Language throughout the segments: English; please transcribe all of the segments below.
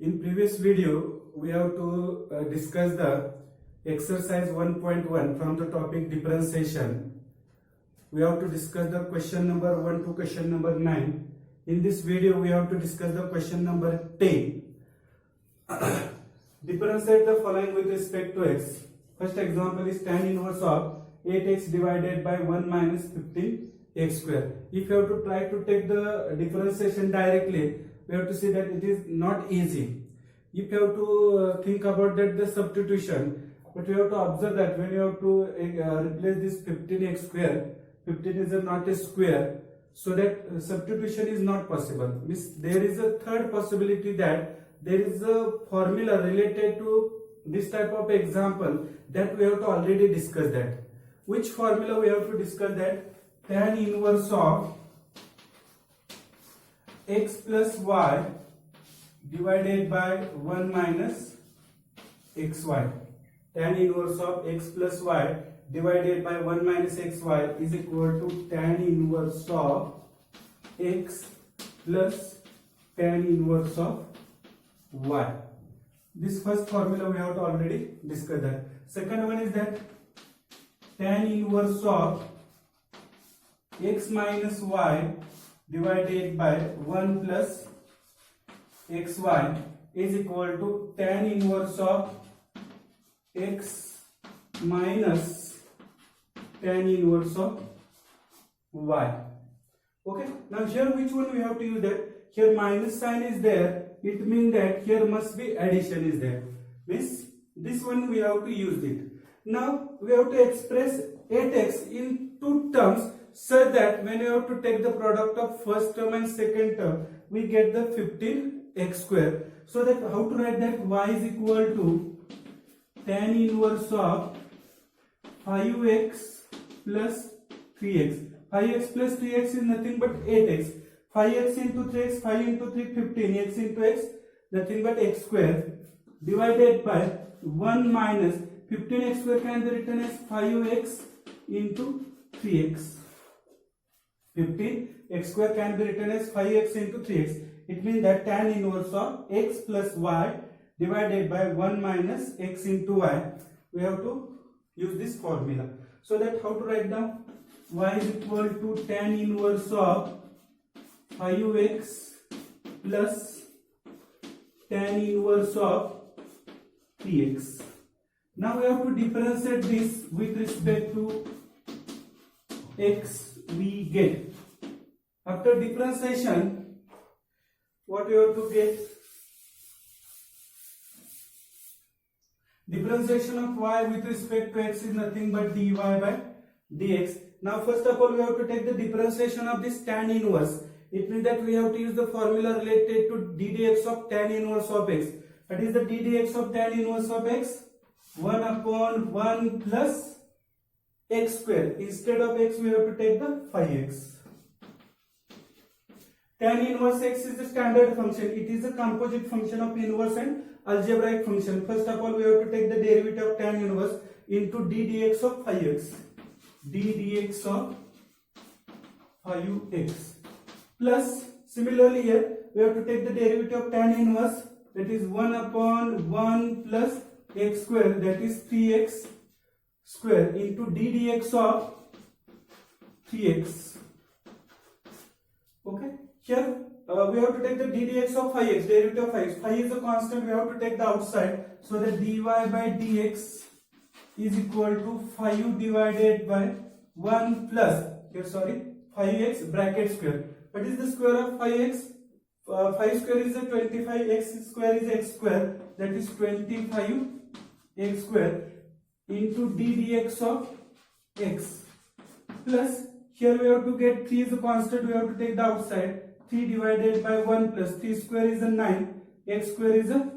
In previous video, we have to discuss the exercise 1.1 from the topic differentiation. We have to discuss the question number 1 to question number 9. In this video, we have to discuss the question number 10. Differentiate the following with respect to x. First example is tan inverse of 8x divided by 1 minus 15x square. If you have to try to take the differentiation directly, we have to see that it is not easy. If you have to think about that the substitution, but you have to observe that when you have to replace this 15x square, 15 is not a square, so that substitution is not possible. Means there is a third possibility that there is a formula related to this type of example that we have to already discuss that. Which formula we have to discuss that? Tan inverse of x plus y divided by 1 minus xy. Tan inverse of x plus y divided by 1 minus xy is equal to tan inverse of x plus tan inverse of y. This first formula we have to already discuss that. Second one is that tan inverse of x minus y divided by 1 plus xy is equal to tan inverse of x minus tan inverse of y. Okay, now here which one we have to use that? Here minus sign is there, it means that here must be addition is there. Means this one we have to use it. Now we have to express 8x in two terms so that when you have to take the product of first term and second term, we get the 15x square. So that how to write that? Y is equal to tan inverse of 5x plus 3x. 5x plus 3x is nothing but 8x. 5x into 3x, 5 into 3, 15. X into x, nothing but x square. Divided by 1 minus 15x square can be written as 5x into 3x. 15x square can be written as 5x into 3x. It means that tan inverse of x plus y divided by 1 minus x into y. We have to use this formula. So that how to write down? Y is equal to tan inverse of 5x plus tan inverse of 3x. Now we have to differentiate this with respect to x we get. After differentiation, what we have to get? Differentiation of y with respect to x is nothing but dy by dx. Now first of all we have to take the differentiation of this tan inverse. It means that we have to use the formula related to d dx of tan inverse of x. What is the d dx of tan inverse of x? 1 upon 1 plus x square. Instead of x we have to take the 5x. Tan inverse x is a standard function. It is a composite function of inverse and algebraic function. First of all we have to take the derivative of tan inverse into d dx of 5x. d dx of 5x plus similarly here we have to take the derivative of tan inverse, that is 1 upon 1 plus x square, that is 3x square into d dx of 3x. Okay, here we have to take the d dx of 5x, derivative of 5x. 5 is a constant, we have to take the outside, so that dy by dx is equal to 5 divided by 1 plus, here sorry, 5x bracket square. What is the square of 5x? 5 square is a 25, x square is x square, that is 25 x square into d dx of x plus, here we have to get 3 is a constant, we have to take the outside, 3 divided by 1 plus 3 square is a 9, x square is a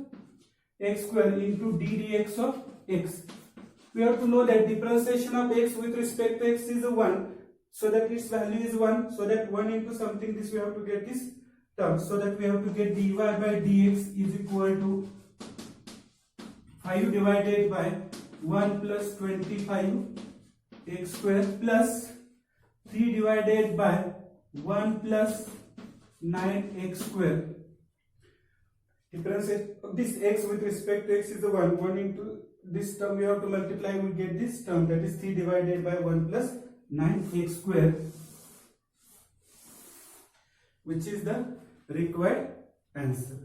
x square into d dx of x. We have to know that differentiation of x with respect to x is a 1, so that its value is 1, so that 1 into something, this we have to get this term, so that we have to get dy by dx is equal to 5 divided by 1 plus 25 x square plus 3 divided by 1 plus 9x square. Differentiate of this x with respect to x is the 1. 1 into this term we have to multiply, we get this term, that is 3 divided by 1 plus 9x square, which is the required answer.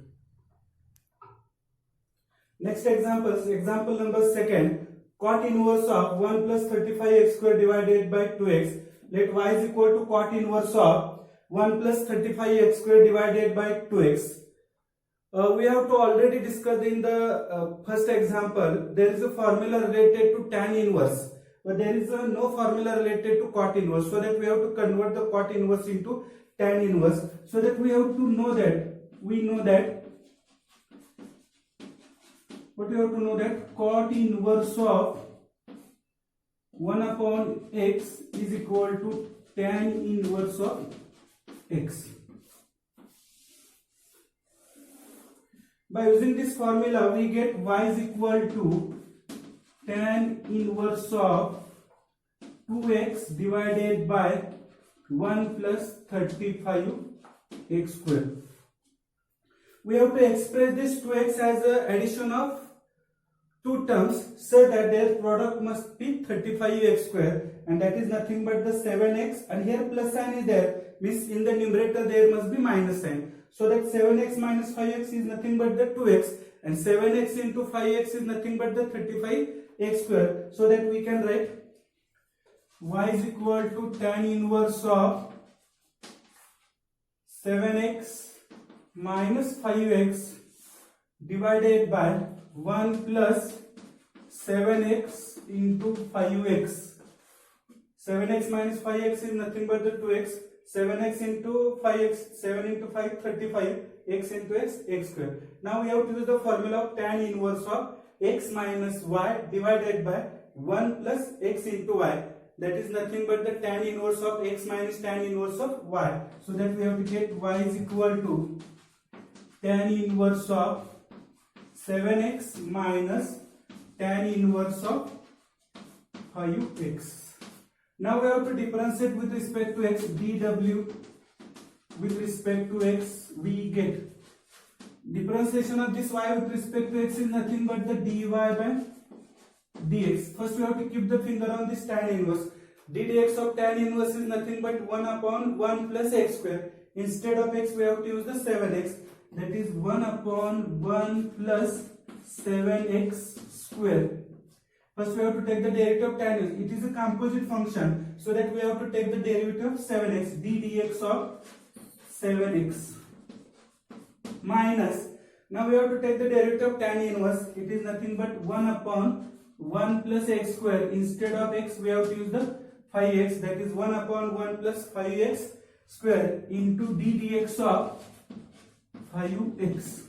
Next example number 2. Cot inverse of 1 plus 35x square divided by 2x. Let y is equal to cot inverse of 1 plus 35x square divided by 2x. We have to already discuss in the first example, there is a formula related to tan inverse, but there is no formula related to cot inverse, so that we have to convert the cot inverse into tan inverse, so that we have to know that, but we have to know that cot inverse of 1 upon x is equal to tan inverse of x. By using this formula, we get y is equal to tan inverse of 2x divided by 1 plus 35x square. We have to express this 2x as an addition of two terms, so that their product must be 35x square, and that is nothing but the 7x, and here plus sign is there, means in the numerator there must be minus sign. So that 7x minus 5x is nothing but the 2x, and 7x into 5x is nothing but the 35x square. So that we can write y is equal to tan inverse of 7x minus 5x divided by 1 plus 7x into 5x. 7x minus 5x is nothing but the 2x. 7x into 5x, 7 into 5, 35, x into x square. Now we have to use the formula of tan inverse of x minus y divided by 1 plus x into y. That is nothing but the tan inverse of x minus tan inverse of y. So that we have to get y is equal to tan inverse of 7x minus tan inverse of 5x. Now we have to differentiate with respect to x. dw with respect to x, we get differentiation of this y with respect to x is nothing but the dy by dx. First we have to keep the finger on this tan inverse. ddx of tan inverse is nothing but 1 upon 1 plus x square. Instead of x we have to use the 7x, that is 1 upon 1 plus 7x square. First we have to take the derivative of tan inverse. It is a composite function, so that we have to take the derivative of 7x, ddx of 7x minus, now we have to take the derivative of tan inverse. It is nothing but 1 upon 1 plus x square. Instead of x we have to use the 5x, that is 1 upon 1 plus 5x square into ddx of 5x.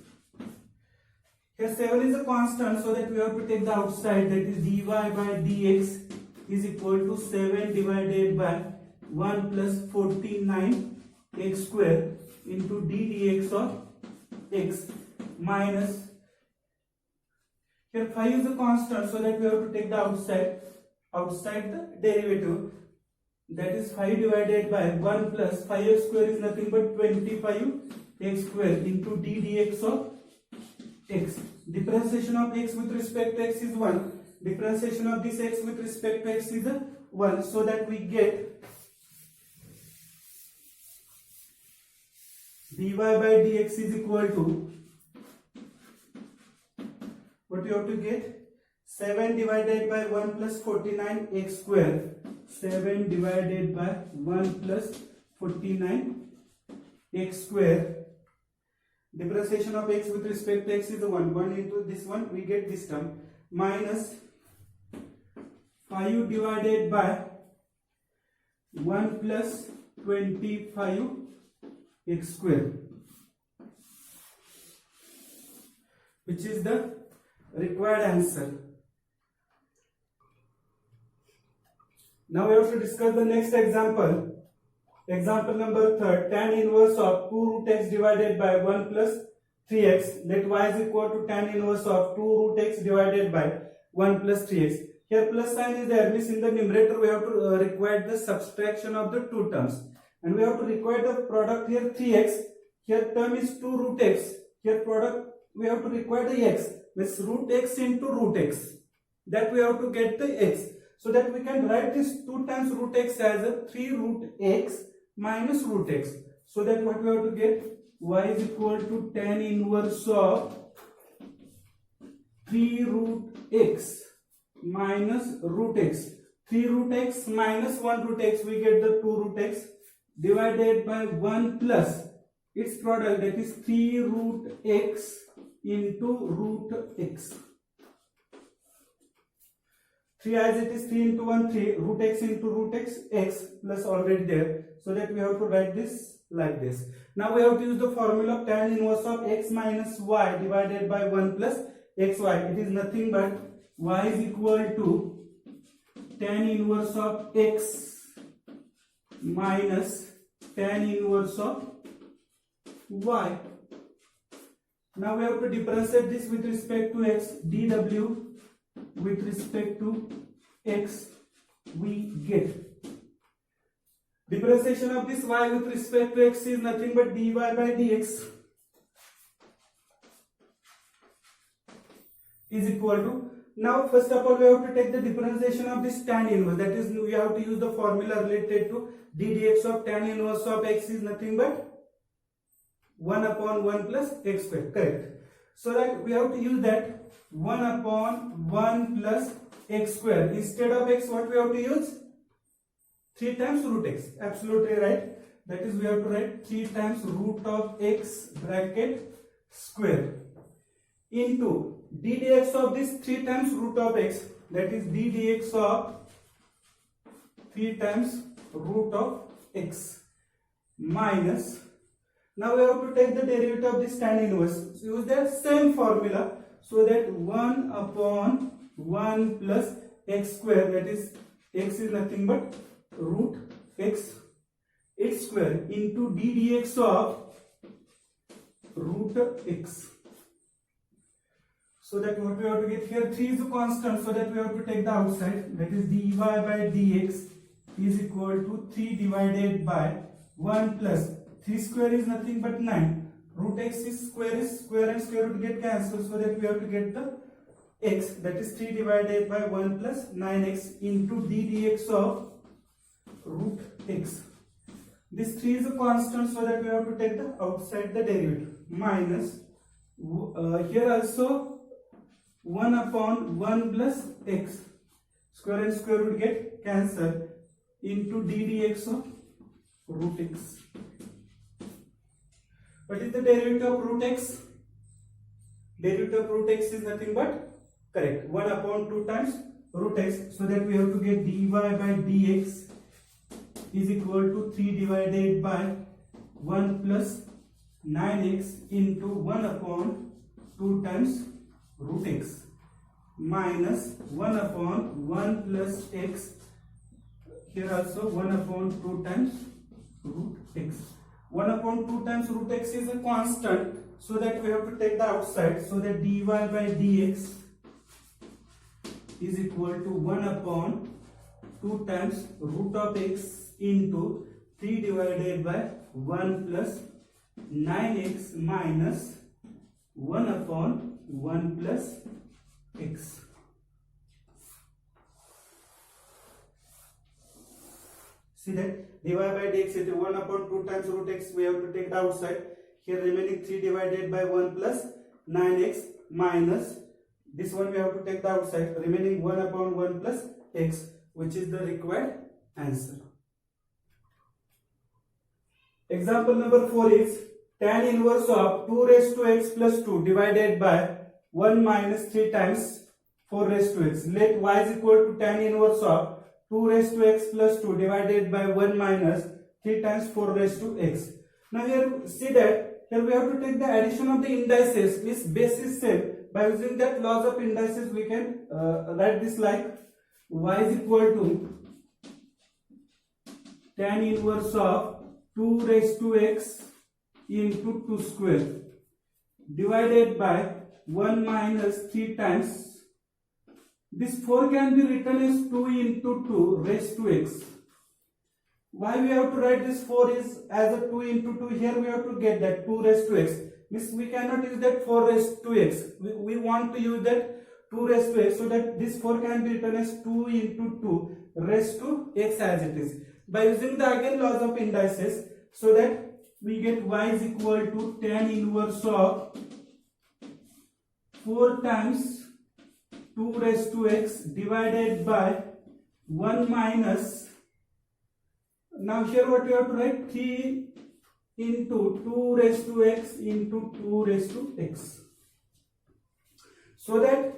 Here 7 is a constant, so that we have to take the outside, that is dy by dx is equal to 7 divided by 1 plus 49x square into ddx of x minus, here 5 is a constant, so that we have to take the outside the derivative, that is 5 divided by 1 plus 5x square is nothing but 25x square into ddx of x. Differentiation of x with respect to x is 1. Differentiation of this x with respect to x is 1. So that we get dy by dx is equal to, what you have to get, 7 divided by 1 plus 49x square. 7 divided by 1 plus 49x square. Differentiation of x with respect to x is 1. 1 into this one, we get this term, minus 5 divided by 1 plus 25x square, which is the required answer. Now we have to discuss the next example. Example number 3. Tan inverse of 2 root x divided by 1 plus 3x. Let y is equal to tan inverse of 2 root x divided by 1 plus 3x. Here plus sign is there, means in the numerator we have to require the subtraction of the two terms. And we have to require the product here 3x. Here term is 2 root x. Here product we have to require the x, means root x into root x, that we have to get the x, so that we can write this 2 times root x as a 3 root x minus root x, so that what we have to get, y is equal to tan inverse of 3 root x minus root x. 3 root x minus 1 root x, we get the 2 root x divided by 1 plus its product, that is 3 root x into root x. 3 as it is 3 into 1 3, root x into root x plus already there, so that we have to write this like this. Now we have to use the formula of tan inverse of x minus y divided by 1 plus xy. It is nothing but y is equal to tan inverse of x minus tan inverse of y. Now we have to differentiate this with respect to x, dw with respect to x we get. Differentiation of this y with respect to x is nothing but dy by dx is equal to, now first of all we have to take the differentiation of this tan inverse, that is we have to use the formula related to d dx of tan inverse of x is nothing but 1 upon 1 plus x square, correct. So that we have to use that 1 upon 1 plus x square. Instead of x, what we have to use? 3 times root x. Absolutely right. That is, we have to write 3 times root of x bracket square into d dx of this 3 times root of x, that is d dx of 3 times root of x minus, now we have to take the derivative of this tan inverse. Use the same formula, so that 1 upon 1 plus x square, that is x is nothing but root x its square into d dx of root x. So that what we have to get here, 3 is a constant, so that we have to take the outside, that is dy by dx is equal to 3 divided by 1 plus 3 square is nothing but 9. Root x is square and square root get cancelled, so that we have to get the x, that is 3 divided by 1 plus 9x into d dx of root x. This 3 is a constant, so that we have to take the outside the derivative minus here also 1 upon 1 plus x, square and square root get cancelled into d dx of root x. What is the derivative of root x? Derivative of root x is nothing but, correct, 1 upon 2 times root x, so that we have to get dy by dx is equal to 3 divided by 1 plus 9x into 1 upon 2 times root x minus 1 upon 1 plus x, here also 1 upon 2 times root x. 1 upon 2 times root x is a constant, so that we have to take the outside, so that dy by dx is equal to 1 upon 2 times root of x into 3 divided by 1 plus 9x minus 1 upon 1 plus x. See that dy by dx is 1 upon 2 times root x, we have to take the outside, here remaining 3 divided by 1 plus 9x minus this one we have to take the outside, remaining 1 upon 1 plus x, which is the required answer. Example number 4 is tan inverse of 2 raised to x plus 2 divided by 1 minus 3 times 4 raised to x. Let y is equal to tan inverse of 2 raised to x plus 2 divided by 1 minus 3 times 4 raised to x. Now here see that here we have to take the addition of the indices, is basis same. By using that laws of indices we can write this like y is equal to tan inverse of 2 raised to x into 2 square divided by 1 minus 3 times, this 4 can be written as 2 into 2 raised to x. Why we have to write this 4 is as a 2 into 2, here we have to get that 2 raised to x. Means we cannot use that 4 raised to x. We want to use that 2 raised to x, so that this 4 can be written as 2 into 2 raised to x as it is. By using the again laws of indices, so that we get y is equal to tan inverse of 4 times 2 raised to x divided by 1 minus, now here what you have to write, 3 into 2 raised to x into 2 raised to x. So that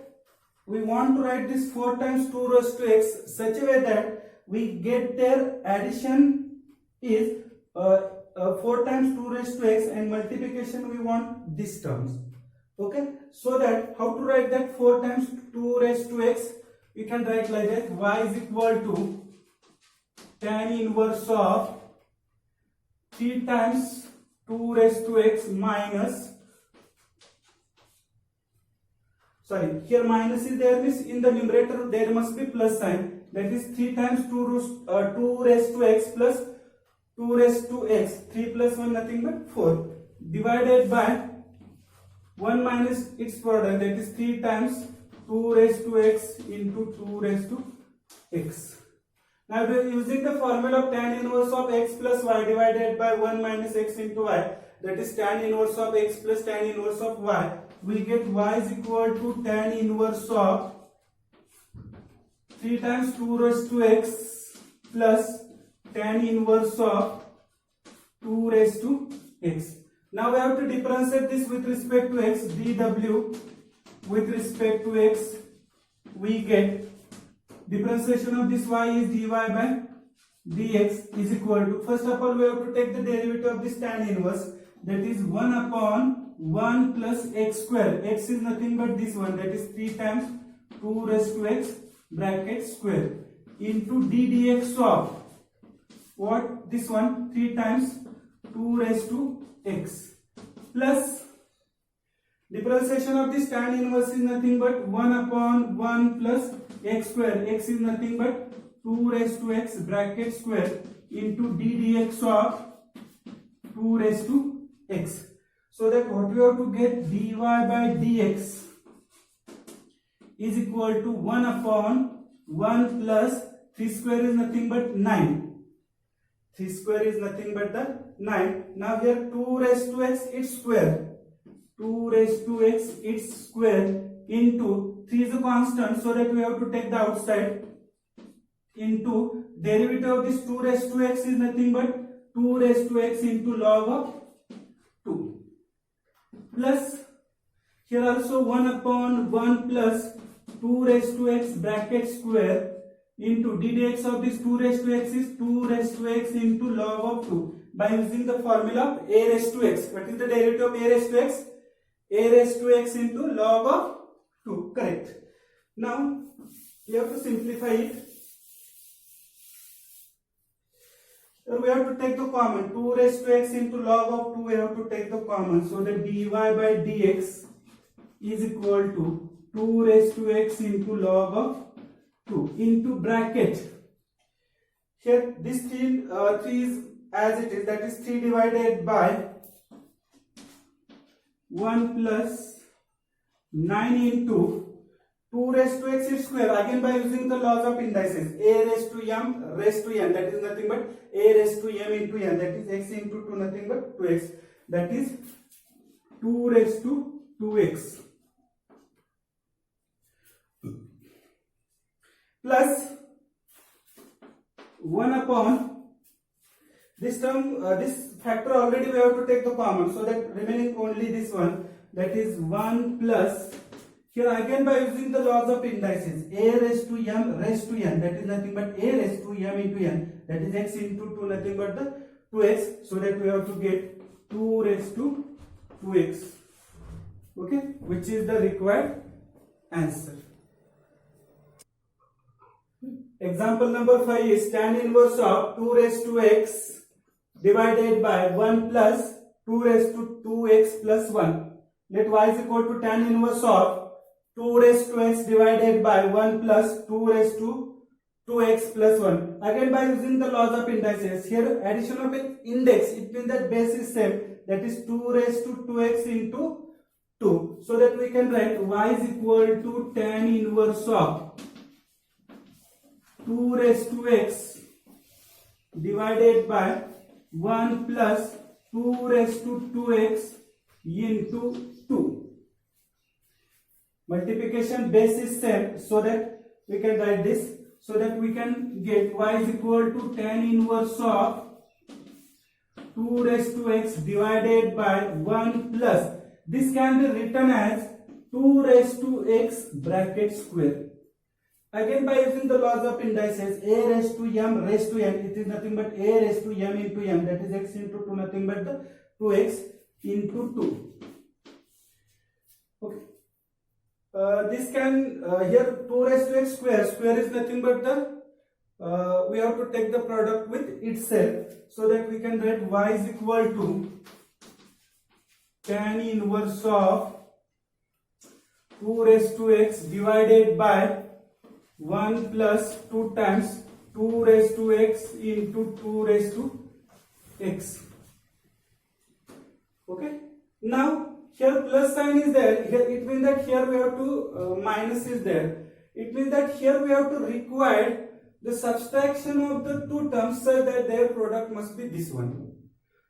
we want to write this 4 times 2 raised to x such a way that we get their addition is 4 times 2 raised to x, and multiplication we want these terms. Okay, so that how to write that 4 times 2 raised to x, we can write like that, y is equal to tan inverse of 3 times 2 raised to x minus, sorry, here minus is there, means in the numerator there must be plus sign, that is 3 times 2 raised to x plus 2 raised to x, 3 plus 1 nothing but 4, divided by 1 minus its product, that is 3 times 2 raised to x into 2 raised to x. Now we are using the formula of tan inverse of x plus y divided by 1 minus x into y, that is tan inverse of x plus tan inverse of y. We get y is equal to tan inverse of 3 times 2 raised to x plus tan inverse of 2 raised to x. Now we have to differentiate this with respect to x, dw with respect to x, we get differentiation of this y is dy by dx is equal to, first of all we have to take the derivative of this tan inverse, that is 1 upon 1 plus x square, x is nothing but this one, that is 3 times 2 raised to x bracket square into d dx of what, this one, 3 times 2 raised to x plus differentiation of this tan inverse is nothing but 1 upon 1 plus x square, x is nothing but 2 raised to x bracket square into d dx of 2 raised to x. So that what we have to get, dy by dx is equal to 1 upon 1 plus 3 square is nothing but 9. 3 square is nothing but the 9. Now here 2 raised to x its square, 2 raised to x its square into 3 is a constant, so that we have to take the outside, into derivative of this 2 raised to x is nothing but 2 raised to x into log of 2 plus here also 1 upon 1 plus 2 raised to x bracket square into d dx of this 2 raised to x is 2 raised to x into log of 2 by using the formula of a raised to x. What is the derivative of a raised to x? A raised to x into log of 2, correct. Now we have to simplify it. So we have to take the common, 2 raised to x into log of 2 we have to take the common, so that dy by dx is equal to 2 raised to x into log of 2 into bracket. Here this 3 is as it is, that is 3 divided by 1 plus 9 into 2 raised to x is square, again by using the laws of indices, a raised to m raised to n, that is nothing but a raised to m into n, that is x into 2 nothing but 2x, that is 2 raised to 2x plus 1 upon this term, this factor already we have to take the common, so that remaining only this one, that is 1 plus, here again by using the laws of indices, a raised to m raised to n, that is nothing but a raised to m into n, that is x into 2 nothing but the 2x, so that we have to get 2 raised to 2x, okay, which is the required answer. Example number 5 is tan inverse of 2 raised to x divided by 1 plus 2 raised to 2x plus 1. Let y is equal to tan inverse of 2 raised to x divided by 1 plus 2 raised to 2x plus 1. Again by using the laws of indices, here addition of an index, it means that base is same, that is 2 raised to 2x into 2. So that we can write y is equal to tan inverse of 2 raised to x divided by 1 plus 2 raised to 2x into 2. Multiplication base is same, so that we can write this, so that we can get y is equal to tan inverse of 2 raised to x divided by 1 plus, this can be written as 2 raised to x bracket square. Again, by using the laws of indices, a raised to m raised to n, it is nothing but a raised to m into m, that is x into 2, nothing but the 2x into 2. Okay. This can here 2 raised to x square is nothing but the we have to take the product with itself, so that we can write y is equal to tan inverse of 2 raised to x divided by 1 plus 2 times 2 raised to x into 2 raised to x. Okay. Now here plus sign is there, here it means that here we have to minus is there. It means that here we have to require the subtraction of the two terms such that their product must be this one.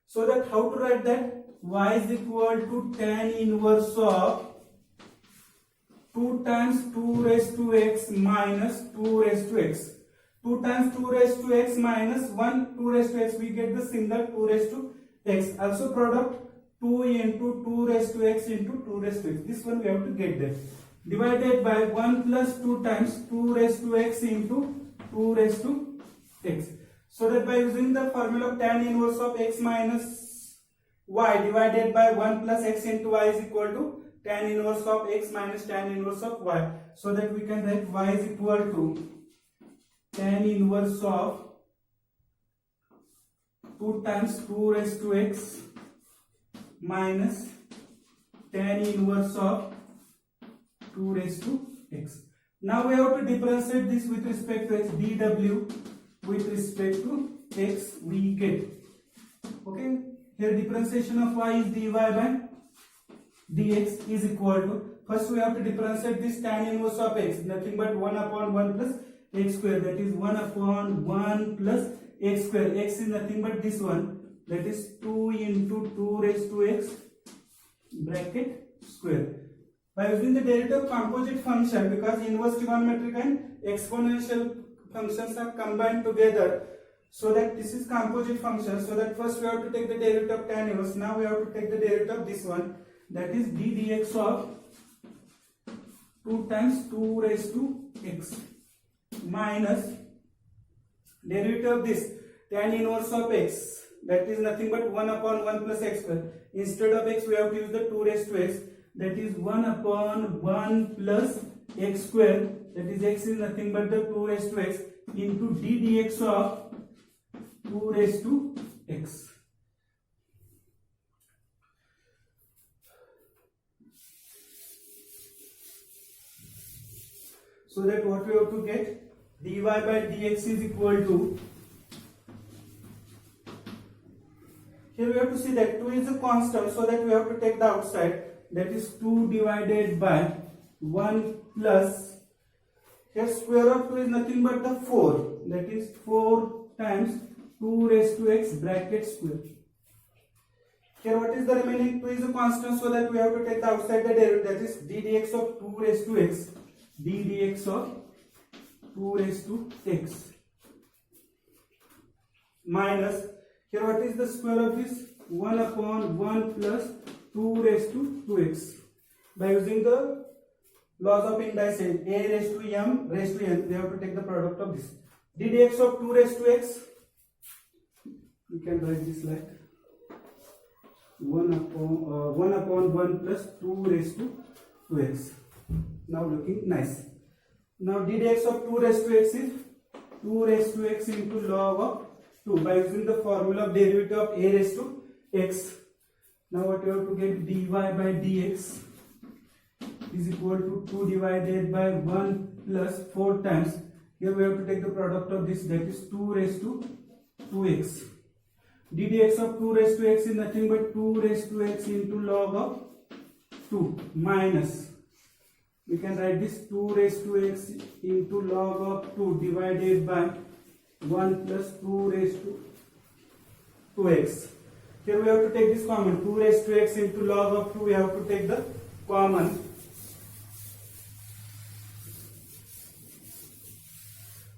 So that how to write that? Y is equal to tan inverse of 2 times 2 raised to x minus 2 raised to x. 2 times 2 raised to x minus 1 2 raised to x, we get the single 2 raised to x. Also product 2 into 2 raised to x into 2 raised to x. This one we have to get there. Divided by 1 plus 2 times 2 raised to x into 2 raised to x. So that by using the formula of tan inverse of x minus y divided by 1 plus x into y is equal to tan inverse of x minus tan inverse of y. So that we can write y is equal to tan inverse of 2 times 2 raised to x minus tan inverse of 2 raised to x. Now we have to differentiate this with respect to x. dw with respect to x we get. Okay. Here differentiation of y is dy by dx is equal to, first we have to differentiate this tan inverse of x, nothing but 1 upon 1 plus x square, that is 1 upon 1 plus x square. X is nothing but this one, that is 2 into 2 raised to x bracket square. By using the derivative of composite function, because inverse trigonometric and exponential functions are combined together, so that this is composite function, so that first we have to take the derivative of tan inverse. Now we have to take the derivative of this one, that is d dx of 2 times 2 raised to x minus derivative of this tan inverse of x, that is nothing but 1 upon 1 plus x square. Instead of x we have to use the 2 raised to x, that is 1 upon 1 plus x square, that is x is nothing but the 2 raised to x into d dx of 2 raised to x. So that what we have to get, dy by dx is equal to, here we have to see that 2 is a constant, so that we have to take the outside, that is 2 divided by 1 plus, here square of 2 is nothing but the 4, that is 4 times 2 raised to x bracket square. Here what is the remaining? 2 is a constant, so that we have to take the outside the derivative, that is d dx of 2 raised to x, d dx of 2 raised to x minus, here what is the square of this? 1 upon 1 plus 2 raised to 2x. By using the laws of indices, a raised to m raised to n, we have to take the product of this. d dx of 2 raised to x, we can write this like 1 upon 1 plus 2 raised to 2x. Now looking nice. Now d dx of 2 raised to x is 2 raised to x into log of 2, by using the formula of derivative of a raised to x. Now what you have to get, dy by dx is equal to 2 divided by 1 plus 4 times, here we have to take the product of this, that is 2 raised to 2x d dx of 2 raised to x is nothing but 2 raised to x into log of 2 minus, we can write this 2 raised to x into log of 2 divided by 1 plus 2 raised to 2x. Here we have to take this common, 2 raised to x into log of 2, we have to take the common.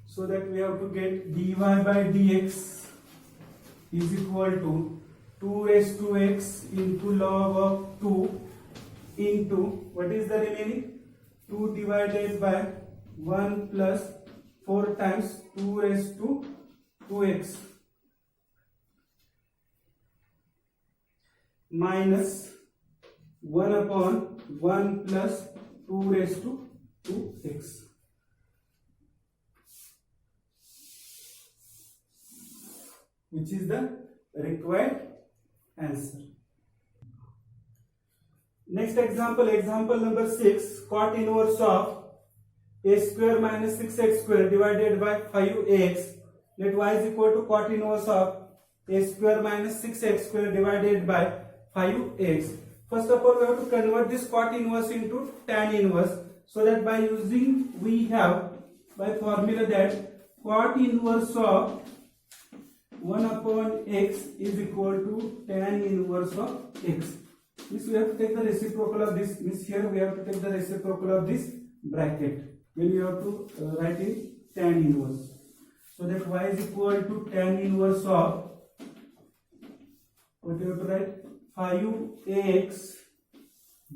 So that we have to get dy by dx is equal to 2 raised to x into log of 2 into, what is the remaining? 2 divided by 1 plus 4 times 2 raised to 2x minus 1 upon 1 plus 2 raised to 2x. Which is the required answer. Next example, example number 6, cot inverse of a square minus 6x square divided by 5x. Let y is equal to cot inverse of a square minus 6x square divided by 5x. First of all, we have to convert this cot inverse into tan inverse. So that by using, we have by formula that cot inverse of 1 upon x is equal to tan inverse of x. Means we have to take the reciprocal of this. Means here we have to take the reciprocal of this bracket when you have to write in tan inverse. So that y is equal to tan inverse of, what you have to write, 5x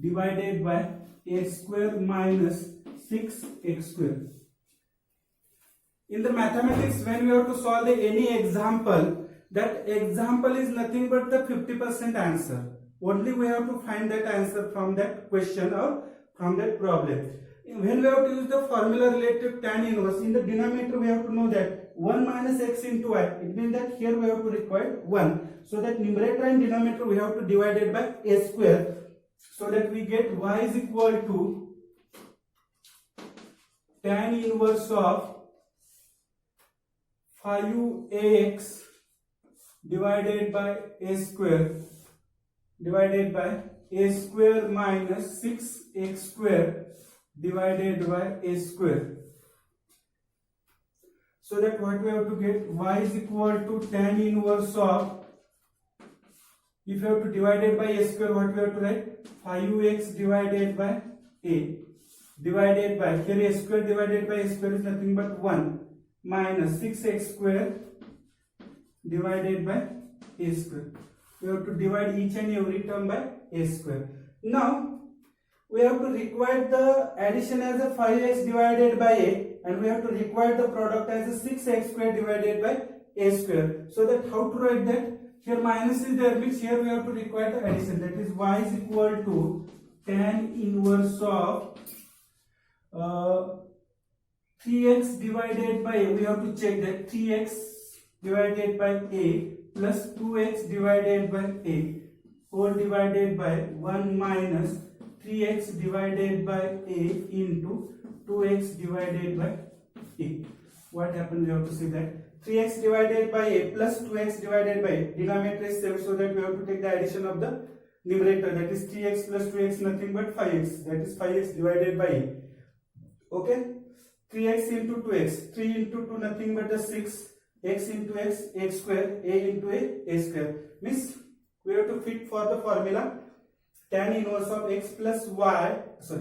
divided by x square minus 6x square. In the mathematics, when we have to solve any example, that example is nothing but the 50% answer. Only we have to find that answer from that question or from that problem. When we have to use the formula related to tan inverse, in the denominator we have to know that 1 minus x into y. It means that here we have to require 1. So that numerator and denominator we have to divide it by a square. So that we get y is equal to tan inverse of 5ax divided by a square minus 6x square divided by a square. So that what we have to get, y is equal to tan inverse of, if you have to divide it by a square, what we have to write, 5x divided by a divided by, here a square divided by a square is nothing but 1 minus 6x square divided by a square. We have to divide each and every term by a square. Now we have to require the addition as a 5x divided by a, and we have to require the product as a 6x square divided by a square. So that how to write that? Here minus is there, means here we have to require the addition. That is y is equal to tan inverse of 3x divided by a. We have to check that 3x divided by a plus 2x divided by a whole divided by 1 minus 3x divided by a into 2x divided by a. What happened? We have to see that 3x divided by a plus 2x divided by a, denominator is same, so that we have to take the addition of the numerator, that is 3x plus 2x nothing but 5x, that is 5x divided by a. Okay, 3x into 2x, 3 into 2 nothing but the 6, x into x square, a into a square. Means we have to fit for the formula tan inverse of x plus y,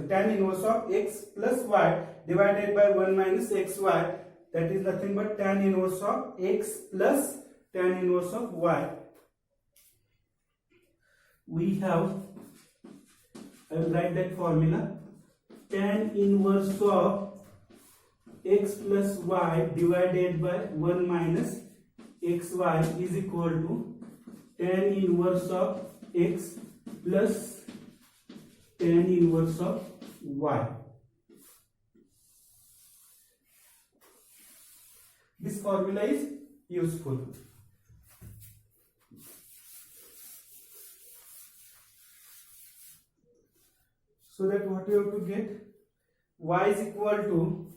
tan inverse of x plus y divided by 1 minus xy, that is nothing but tan inverse of x plus tan inverse of y. We have, I will write that formula, tan inverse of x plus y divided by 1 minus xy is equal to tan inverse of x plus tan inverse of y. This formula is useful. So that what you have to get, y is equal to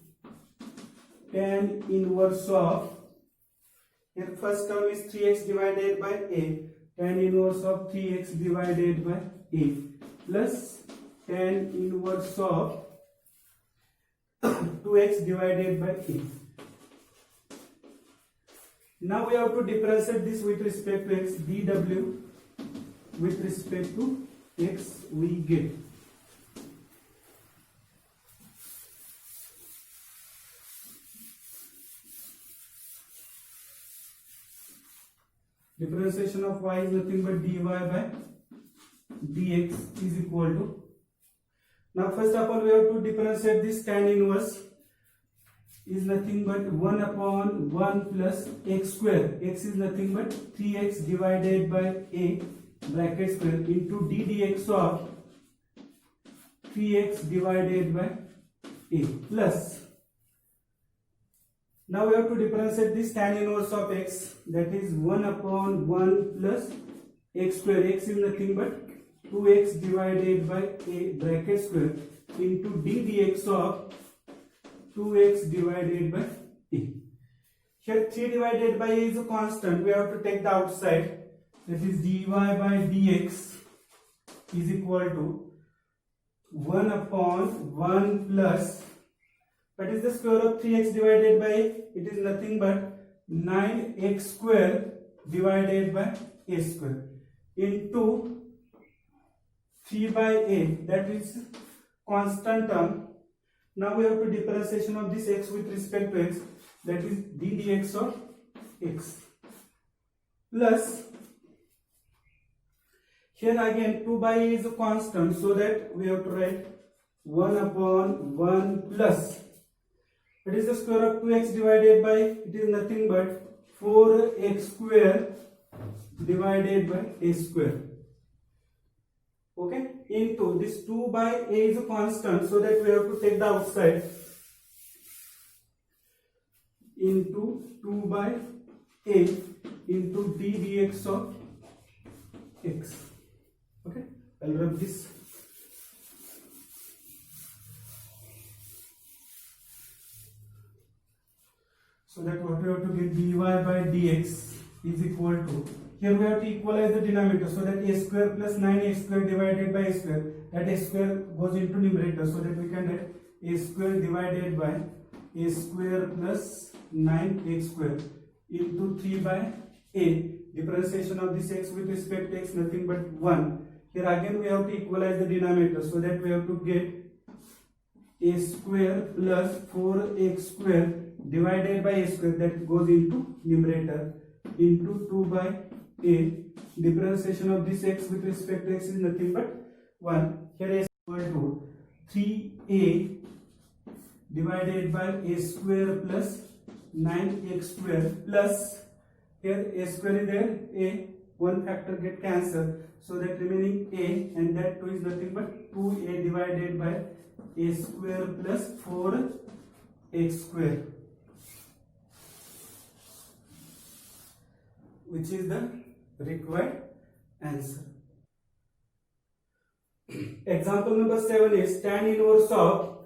tan inverse of Here first term is 3x divided by a, tan inverse of 3x divided by a plus tan inverse of 2x divided by a. Now we have to differentiate this with respect to x. dw with respect to x we get differentiation of y is nothing but dy by dx is equal to, now first of all we have to differentiate this tan inverse is nothing but 1 upon 1 plus x square, x is nothing but 3x divided by a bracket square into d dx of 3x divided by a plus, now we have to differentiate this tan inverse of x, that is 1 upon 1 plus x square, x is nothing but 2x divided by a bracket square into d dx of 2x divided by a. Here 3 divided by a is a constant, we have to take the outside, that is dy by dx is equal to 1 upon 1 plus, what is the square of 3x divided by a? It is nothing but 9x square divided by a square into 3 by a, that is constant term. Now we have to differentiation of this x with respect to x, that is d dx of x plus, here again 2 by a is a constant, so that we have to write 1 upon 1 plus, what is the square of 2x divided by, it is nothing but 4x square divided by a square, okay, into this 2 by a is a constant, so that we have to take the outside, into 2 by a into d dx of x, okay, I'll rub this. So that what we have to get dy by dx is equal to, here we have to equalize the denominator, so that a square plus 9x square divided by a square, that a square goes into numerator, so that we can write a square divided by a square plus 9x square into 3 by a, differentiation of this x with respect to x nothing but 1. Here again we have to equalize the denominator, so that we have to get a square plus 4x square divided by a square, that goes into numerator, into 2 by a, differentiation of this x with respect to x is nothing but 1. Here is equal to 3a divided by a square plus 9x square plus, here a square is there, a one factor get cancelled, so that remaining a, and that 2 is nothing but 2a divided by a square plus 4x square, which is the required answer. Example number 7 is tan inverse of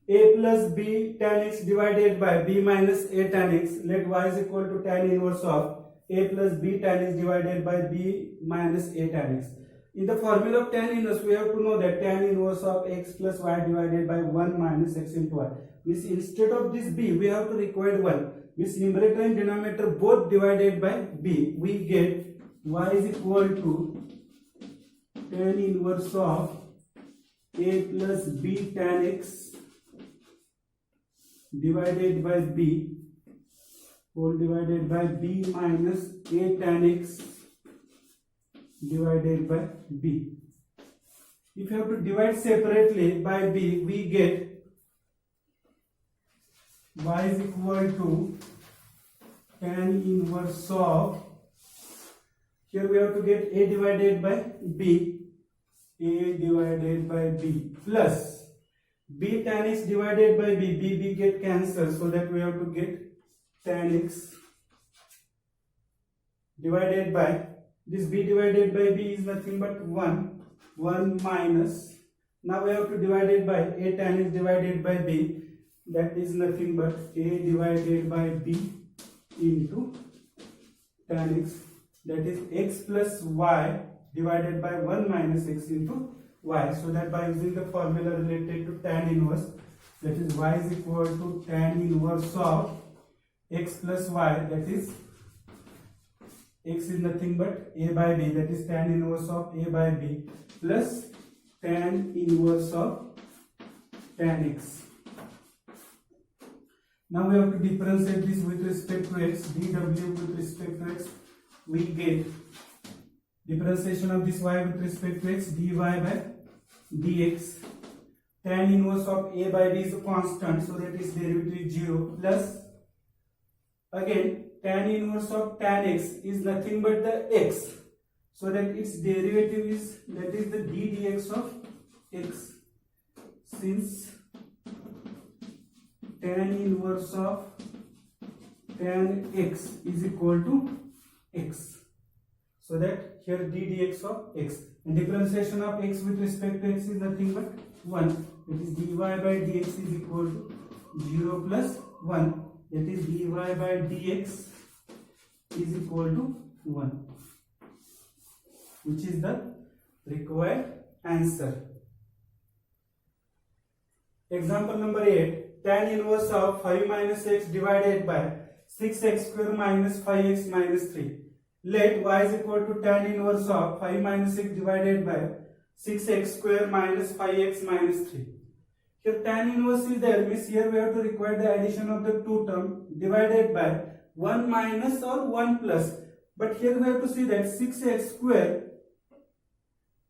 a plus b tan x divided by b minus a tan x. Let y is equal to tan inverse of a plus b tan x divided by b minus a tan x. In the formula of tan inverse, we have to know that tan inverse of x plus y divided by 1 minus x into y. Means instead of this b, we have to require 1. Means numerator and denominator both divided by b. We get y is equal to tan inverse of a plus b tan x divided by b whole divided by b minus a tan x divided by b. If you have to divide separately by b, we get y is equal to tan inverse of, here we have to get a divided by b, a divided by b plus b tan x divided by b get cancelled, so that we have to get tan x divided by, this b divided by b is nothing but 1 minus, now we have to divide it by a tan x divided by b, that is nothing but a divided by b into tan x, that is x plus y divided by 1 minus x into y. So that by using the formula related to tan inverse, that is y is equal to tan inverse of x plus y, that is x is nothing but a by b, that is tan inverse of a by b plus tan inverse of tan x. Now we have to differentiate this with respect to x. dw with respect to x, we get differentiation of this y with respect to x, dy by dx. Tan inverse of a by b is a constant, so that its derivative is 0, plus again tan inverse of tan x is nothing but the x, so that its derivative is, that is the d dx of x. Since tan inverse of tan x is equal to x, so that here d dx of x, and differentiation of x with respect to x is nothing but 1, that is dy by dx is equal to 0 plus 1, that is dy by dx is equal to 1, which is the required answer. Example number 8, tan inverse of 5 minus x divided by 6x square minus 5x minus 3. Let y is equal to tan inverse of 5 minus x divided by 6x square minus 5x minus 3. Here tan inverse is there, means here we have to require the addition of the two terms divided by 1 minus or 1 plus. But here we have to see that 6x square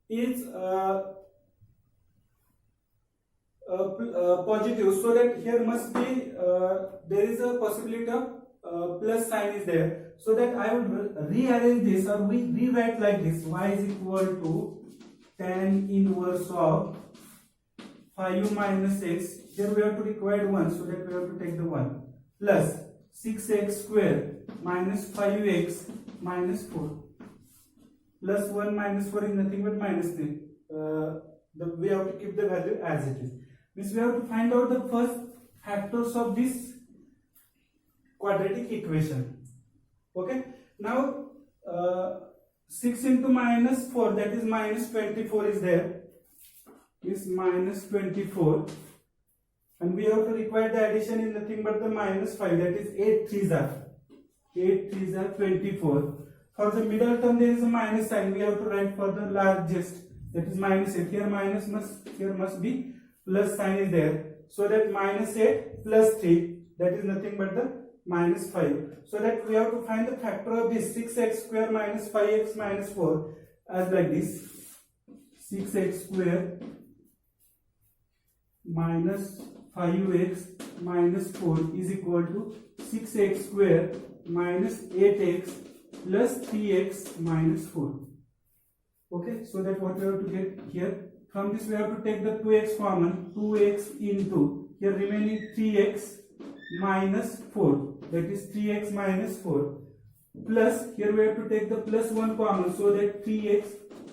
is positive, so that here must be there is a possibility of plus sign is there, so that I would rearrange this, or we rewrite like this: y is equal to tan inverse of 5 minus x, here we have to require 1, so that we have to take the 1, plus 6x square minus 5x minus 4, plus 1 minus 4 is nothing but minus 3. We have to keep the value as it is. Means we have to find out the first factors of this quadratic equation. Okay. Now 6 into minus 4, that is minus 24 is there. Is minus 24, and we have to require the addition in nothing but the minus 5, that is 8 3s are 24. For the middle term there is a minus sign, we have to write for the largest, that is minus 8. Here minus here must be plus sign is there, so that minus 8 plus 3, that is nothing but the minus 5. So that we have to find the factor of this 6x square minus 5x minus 4 as like this: 6x square minus 5x minus 4 is equal to 6x square minus 8x plus 3x minus 4. Okay, so that what we have to get here, from this we have to take the 2x common, 2x into here remaining 3x minus 4, that is 3x minus 4, plus here we have to take the plus 1 common, so that 3x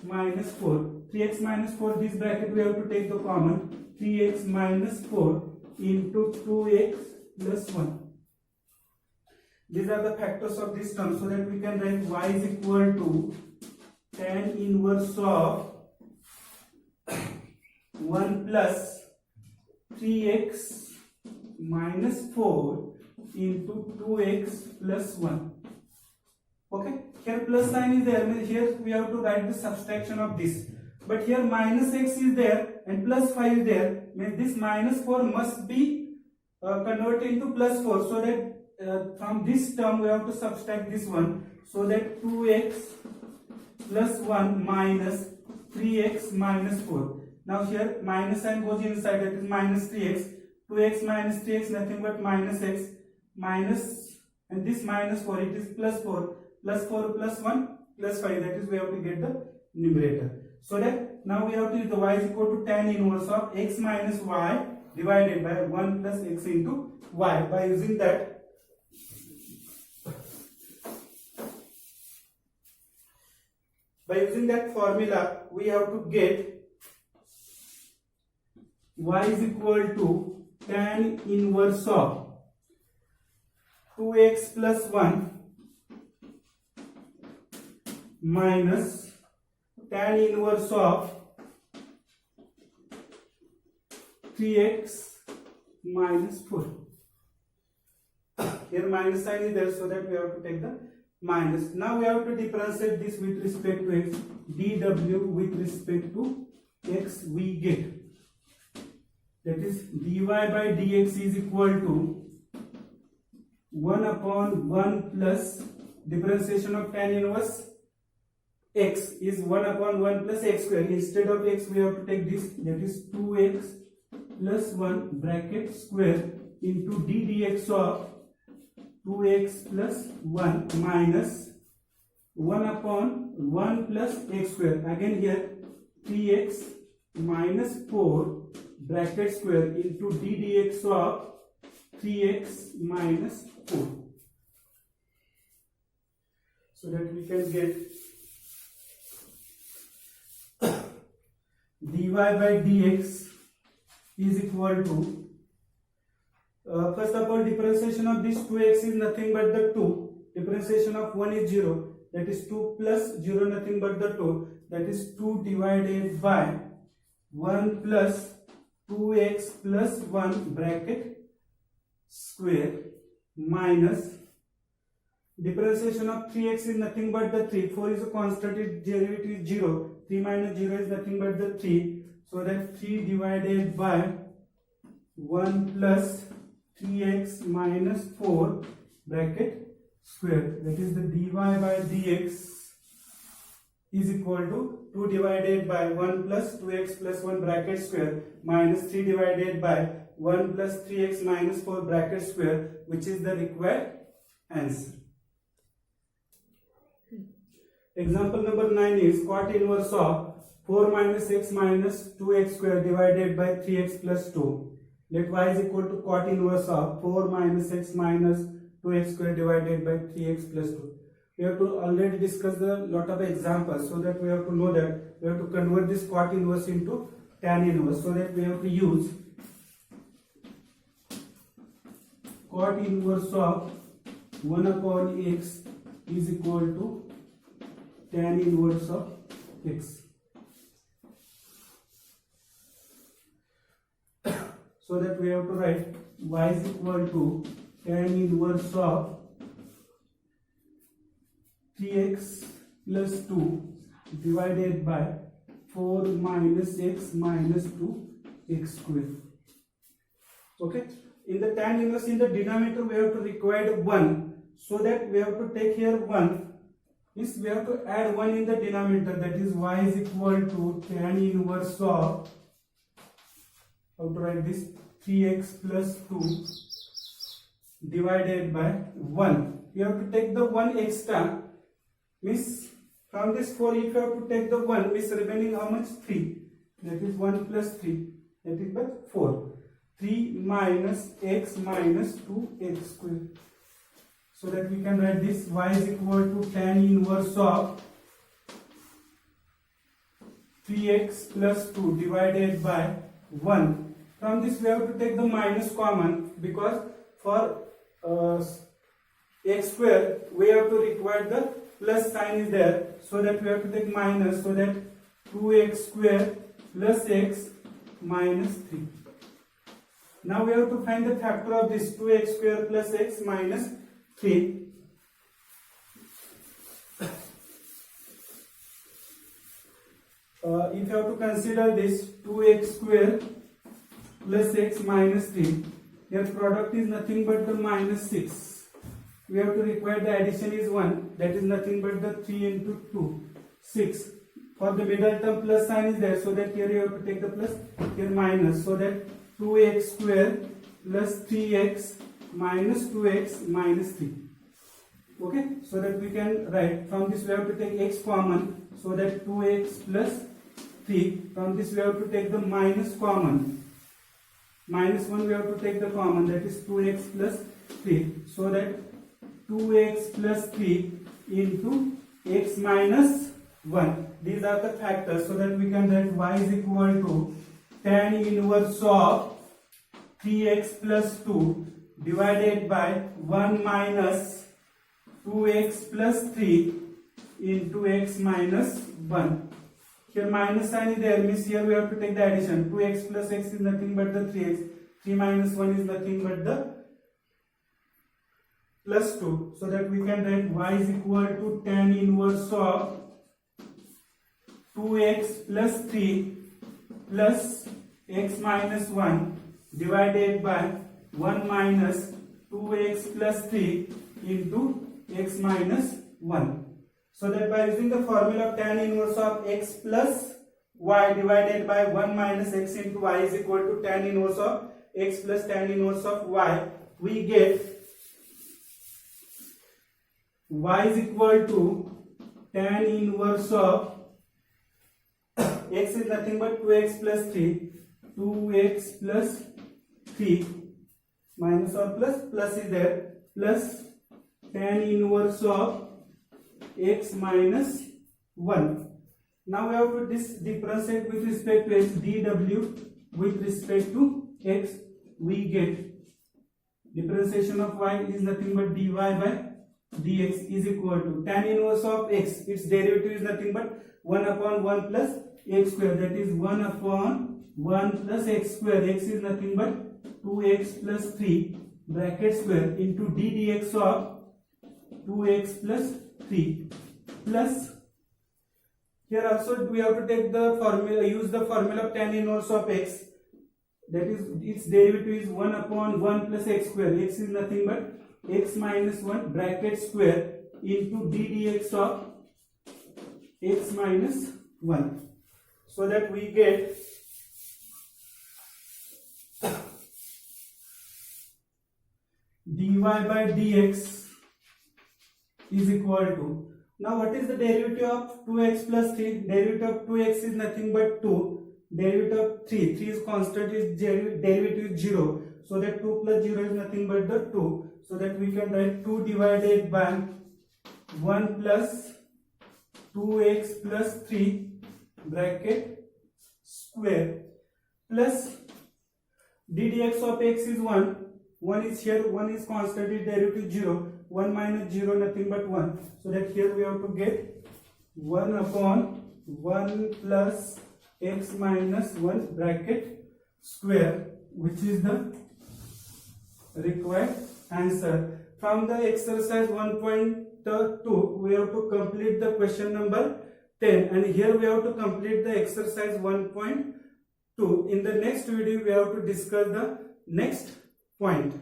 minus 4, 3x minus 4, this bracket we have to take the common, 3x minus 4 into 2x plus 1. These are the factors of this term, so that we can write y is equal to tan inverse of 1 plus 3x minus 4 into 2x plus 1. Okay, here plus sign is there, here we have to write the subtraction of this, but here minus x is there and plus 5 is there, means this minus 4 must be converted into plus 4, so that from this term we have to subtract this one, so that 2x plus 1 minus 3x minus 4. Now here minus sign goes inside, that is minus 3x, 2x minus 3x nothing but minus x, minus, and this minus 4, it is plus 4, plus 4 plus 1 plus 5, that is we have to get the numerator. So that now we have to use the y is equal to tan inverse of x minus y divided by 1 plus x into y. By using that formula, we have to get y is equal to tan inverse of 2x plus 1 minus tan inverse of 3x minus 4. Here minus sign is there, so that we have to take the minus. Now we have to differentiate this with respect to x. dw with respect to x we get, that is dy by dx is equal to 1 upon 1 plus differentiation of tan inverse x is 1 upon 1 plus x square. Instead of x we have to take this, that is 2x plus 1 bracket square into d dx of 2x plus 1 minus 1 upon 1 plus x square. Again here 3x minus 4 bracket square into d dx of 3x minus 4. So that we can get dy by dx is equal to first of all differentiation of this 2x is nothing but the 2, differentiation of 1 is 0, that is 2 plus 0 nothing but the 2, that is 2 divided by 1 plus 2x plus 1 bracket square minus differentiation of 3x is nothing but the 3, 4 is a constant, its derivative is 0, 3 minus 0 is nothing but the 3, so that 3 divided by 1 plus 3x minus 4 bracket square, that is the dy by dx is equal to 2 divided by 1 plus 2x plus 1 bracket square minus 3 divided by 1 plus 3x minus 4 bracket square, which is the required answer. Example number 9 is cot inverse of 4 minus x minus 2x square divided by 3x plus 2. Let y is equal to cot inverse of 4 minus x minus 2x square divided by 3x plus 2. We have to already discuss the lot of examples, so that we have to know that we have to convert this cot inverse into tan inverse, so that we have to use cot inverse of 1 upon x is equal to tan inverse of x. So that we have to write y is equal to tan inverse of 3x plus 2 divided by 4 minus x minus 2x square. Okay, in the tan inverse in the denominator we have to require 1, so that we have to take here 1, means we have to add 1 in the denominator, that is y is equal to tan inverse of, how to write this, 3x plus 2 divided by 1. You have to take the 1 extra, means from this 4 if you have to take the 1, means remaining how much, 3, that is 1 plus 3, that is but 4. 3 minus x minus 2x square. So that we can write this y is equal to tan inverse of 3x plus 2 divided by 1. From this we have to take the minus common, because for x square we have to require the plus sign is there, so that we have to take minus, so that 2x square plus x minus 3. Now we have to find the factor of this 2x square plus x minus 3. If you have to consider this 2x square plus x minus 3, your product is nothing but the minus 6. We have to require the addition is 1, that is nothing but the 3 into 2, 6. For the middle term plus sign is there, so that here you have to take the plus, here minus, so that 2x square plus 3x minus 2x minus 3. Okay, so that we can write, from this we have to take x common, so that 2x plus 3. From this we have to take the minus common, minus 1 we have to take the common, that is 2x plus 3, so that 2x plus 3 into x minus 1. These are the factors, so that we can write y is equal to tan inverse of 3x plus 2 divided by 1 minus 2x plus 3 into x minus 1. Here minus sign is there, means here we have to take the addition. 2x plus x is nothing but the 3x. 3 minus 1 is nothing but the plus 2. So that we can write y is equal to tan inverse of 2x plus 3 plus x minus 1 divided by 1 minus 2x plus 3 into x minus 1. So that by using the formula of tan inverse of x plus y divided by 1 minus x into y is equal to tan inverse of x plus tan inverse of y, we get y is equal to tan inverse of x is nothing but 2x plus 3, 2x plus 3 minus or plus is there, plus tan inverse of x minus 1. Now we have to differentiate with respect to x, dw with respect to x, we get differentiation of y is nothing but dy by dx is equal to tan inverse of x, its derivative is nothing but 1 upon 1 plus x square, that is 1 upon 1 plus x square, x is nothing but 2x plus 3 bracket square into d dx of 2x plus 3 plus, here also we have to take the formula, use the formula of tan inverse of x, that is its derivative is 1 upon 1 plus x square, x is nothing but x minus 1 bracket square into d dx of x minus 1. So that we get dy by dx is equal to, now what is the derivative of 2x plus 3? Derivative of 2x is nothing but 2, derivative of 3 is constant, is derivative is 0, so that 2 plus 0 is nothing but the 2, so that we can write 2 divided by 1 plus 2x plus 3 bracket square plus d dx of x is 1 is here, 1 is constant, is derivative 0, 1 minus 0 nothing but 1, so that here we have to get 1 upon 1 plus x minus 1 bracket square, which is the required answer. From the exercise 1.2 we have to complete the question number 10, and here we have to complete the exercise 1.2. In the next video we have to discuss the next point.